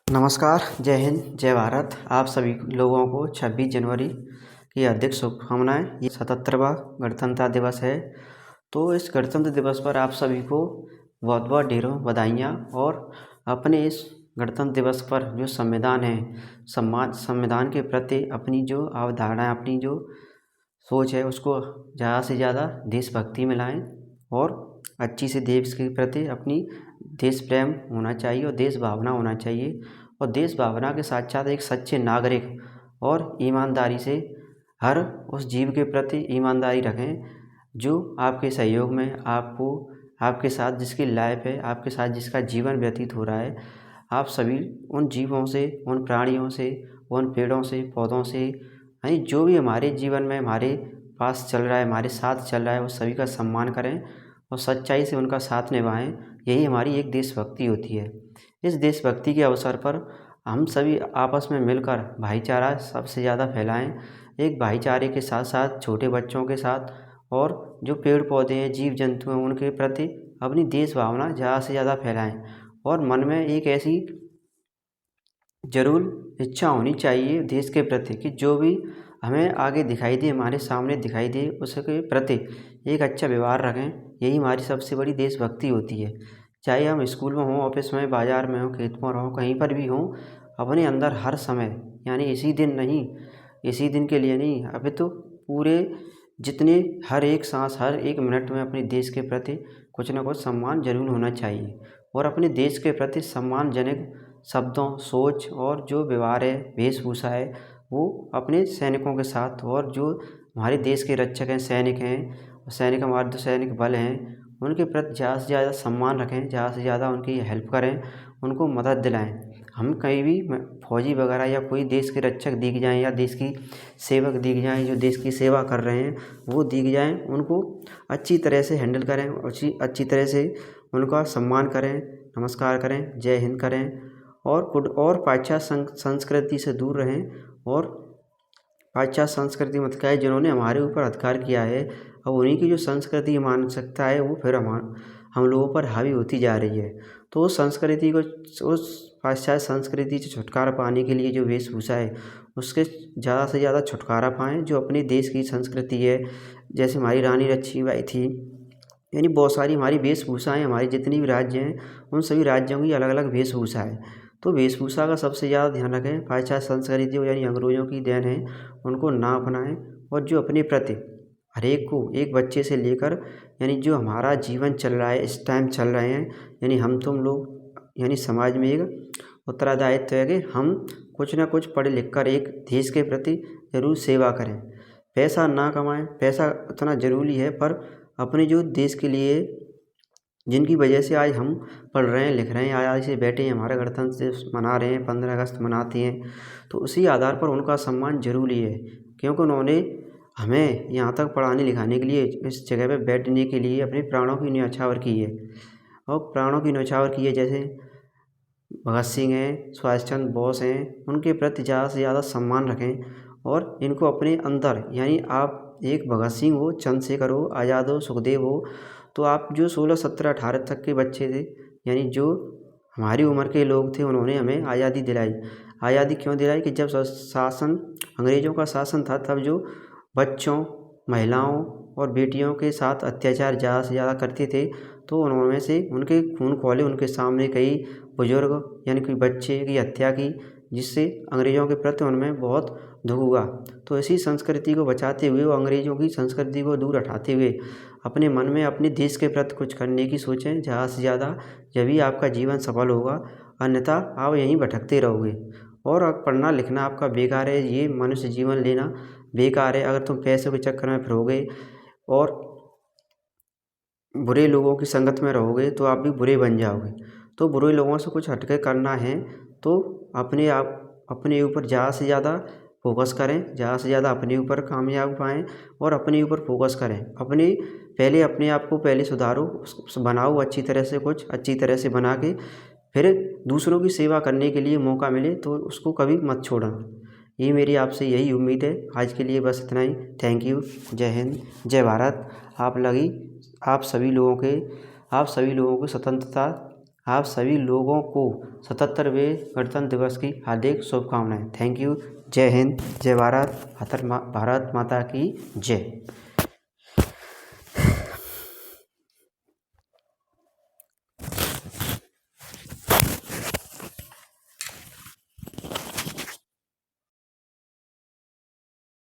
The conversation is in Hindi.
नमस्कार, जय हिंद, जय भारत। आप सभी लोगों को 26 जनवरी की हार्दिक शुभकामनाएँ। ये 77वां गणतंत्र दिवस है। तो इस गणतंत्र दिवस पर आप सभी को बहुत बहुत ढेरों बधाइयाँ। और अपने इस गणतंत्र दिवस पर जो संविधान है, संविधान के प्रति अपनी जो अवधारणा है, अपनी जो सोच है, उसको ज़्यादा से ज़्यादा देशभक्ति में लाएँ और अच्छी से देश के प्रति अपनी देश प्रेम होना चाहिए और देश भावना होना चाहिए। और देश भावना के साथ साथ एक सच्चे नागरिक और ईमानदारी से हर उस जीव के प्रति ईमानदारी रखें जो आपके सहयोग में आपके साथ जिसकी लाइफ है, आपके साथ जिसका जीवन व्यतीत हो रहा है। आप सभी उन जीवों से, उन प्राणियों से, उन पेड़ों से, पौधों से, यानी जो भी हमारे जीवन में हमारे पास चल रहा है, हमारे साथ चल रहा है, उस सभी का सम्मान करें और सच्चाई से उनका साथ निभाएं। यही हमारी एक देशभक्ति होती है। इस देशभक्ति के अवसर पर हम सभी आपस में मिलकर भाईचारा सबसे ज़्यादा फैलाएं। एक भाईचारे के साथ साथ छोटे बच्चों के साथ और जो पेड़ पौधे हैं, जीव जंतु हैं, उनके प्रति अपनी देश भावना ज़्यादा से ज़्यादा फैलाएं। और मन में एक ऐसी ज़रूर इच्छा होनी चाहिए देश के प्रति कि जो भी हमें आगे दिखाई दे, हमारे सामने दिखाई दे, उसके प्रति एक अच्छा व्यवहार रखें। यही हमारी सबसे बड़ी देशभक्ति होती है। चाहे हम स्कूल में हों, ऑफिस में, बाज़ार में हों, खेत में हों, कहीं पर भी हों, अपने अंदर हर समय, यानी इसी दिन नहीं, इसी दिन के लिए नहीं, अभी तो पूरे जितने हर एक सांस, हर एक मिनट में अपने देश के प्रति कुछ न कुछ सम्मान जरूर होना चाहिए। और अपने देश के प्रति सम्मानजनक शब्दों, सोच और जो व्यवहार है, वेशभूषा है, वो अपने सैनिकों के साथ और जो हमारे देश के रक्षक हैं, सैनिक हैं, सैनिक हमारे जो सैनिक बल हैं, उनके प्रति ज़्यादा से ज़्यादा सम्मान रखें, ज़्यादा से ज़्यादा उनकी हेल्प करें, उनको मदद दिलाएं। हम कहीं भी फौजी वगैरह या कोई देश के रक्षक दिख जाएं या देश की सेवक दिख जाएं, जो देश की सेवा कर रहे हैं वो दिख जाएं, उनको अच्छी तरह से हैंडल करें, अच्छी तरह से उनका सम्मान करें, नमस्कार करें, जय हिंद करें। और पाश्चात्य संस्कृति से दूर रहें। और पाश्चात्य संस्कृति मत क्या है, जिन्होंने हमारे ऊपर अधिकार किया है, अब उन्हीं की जो संस्कृति मानसिकता है वो फिर हम लोगों पर हावी होती जा रही है। तो उस संस्कृति को, उस पाश्चात्य संस्कृति से छुटकारा पाने के लिए जो वेशभूषा है, उसके ज़्यादा से ज़्यादा छुटकारा पाएँ। जो अपने देश की संस्कृति है, जैसे हमारी रानी लक्ष्मीबाई थी, यानी बहुत सारी हमारी वेशभूषाएँ, हमारे जितने भी राज्य हैं, उन सभी राज्यों की अलग अलग वेशभूषा है। तो वेशभूषा का सबसे ज़्यादा ध्यान रखें। पाश्चात्य संस्कृति यानी अंग्रेज़ों की देन है, उनको ना अपनाएं। और जो अपने प्रति हर एक को, एक बच्चे से लेकर, यानी जो हमारा जीवन चल रहा है, इस टाइम चल रहे हैं, यानी हम तुम लोग, यानी समाज में एक उत्तरदायित्व है कि हम कुछ ना कुछ पढ़ लिख कर एक देश के प्रति ज़रूर सेवा करें। पैसा ना कमाएं, पैसा उतना ज़रूरी है, पर अपने जो देश के लिए, जिनकी वजह से आज हम पढ़ रहे हैं, लिख रहे हैं, आज से बैठे हैं, हमारा गणतंत्र दिवस मना रहे हैं, 15 अगस्त मनाते हैं, तो उसी आधार पर उनका सम्मान जरूरी है। क्योंकि उन्होंने हमें यहाँ तक पढ़ाने लिखाने के लिए, इस जगह पे बैठने के लिए अपने प्राणों की न्यौछावर की है। और प्राणों की न्यौछावर की है, जैसे भगत सिंह हैं, सुभाष चंद्र बोस हैं, उनके प्रति ज़्यादा से ज़्यादा सम्मान रखें। और इनको अपने अंदर, यानी आप एक भगत सिंह हो, चंद्रशेखर हो, आज़ाद हो, सुखदेव हो, तो आप जो 16, 17, 18 तक के बच्चे थे, यानी जो हमारी उम्र के लोग थे, उन्होंने हमें आज़ादी दिलाई। आज़ादी क्यों दिलाई कि जब शासन, अंग्रेज़ों का शासन था, तब जो बच्चों, महिलाओं और बेटियों के साथ अत्याचार ज़्यादा से ज़्यादा करते थे, तो उन्होंने से उनके खून खौले, उनके सामने कई बुजुर्ग यानी कि बच्चे की हत्या की, जिससे अंग्रेज़ों के प्रति उनमें बहुत दुख हुआ। तो इसी संस्कृति को बचाते हुए, वो अंग्रेज़ों की संस्कृति को दूर हटाते हुए, अपने मन में अपने देश के प्रति कुछ करने की सोचें ज़्यादा से ज़्यादा, जभी आपका जीवन सफल होगा, अन्यथा आप यहीं भटकते रहोगे। और अब पढ़ना लिखना आपका बेकार है, ये मनुष्य जीवन लेना बेकार है। अगर तुम पैसों के चक्कर में फिरोगे और बुरे लोगों की संगत में रहोगे, तो आप भी बुरे बन जाओगे। तो बुरे लोगों से कुछ हटके करना है, तो अपने ऊपर ज़्यादा से ज़्यादा फोकस करें, ज़्यादा से ज़्यादा अपने ऊपर कामयाब पाएँ और अपने ऊपर फोकस करें। अपने आप को पहले सुधारो, बनाओ अच्छी तरह से, कुछ अच्छी तरह से बना के फिर दूसरों की सेवा करने के लिए मौका मिले तो उसको कभी मत छोड़ना। ये मेरी आपसे यही उम्मीद है। आज के लिए बस इतना ही। Thank you. जय हिंद, जय भारत। आप सभी लोगों को स्वतंत्रता आप सभी लोगों को 77वें गणतंत्र दिवस की हार्दिक शुभकामनाएं। Thank you. जय हिंद, जय भारत, भारत माता की जय।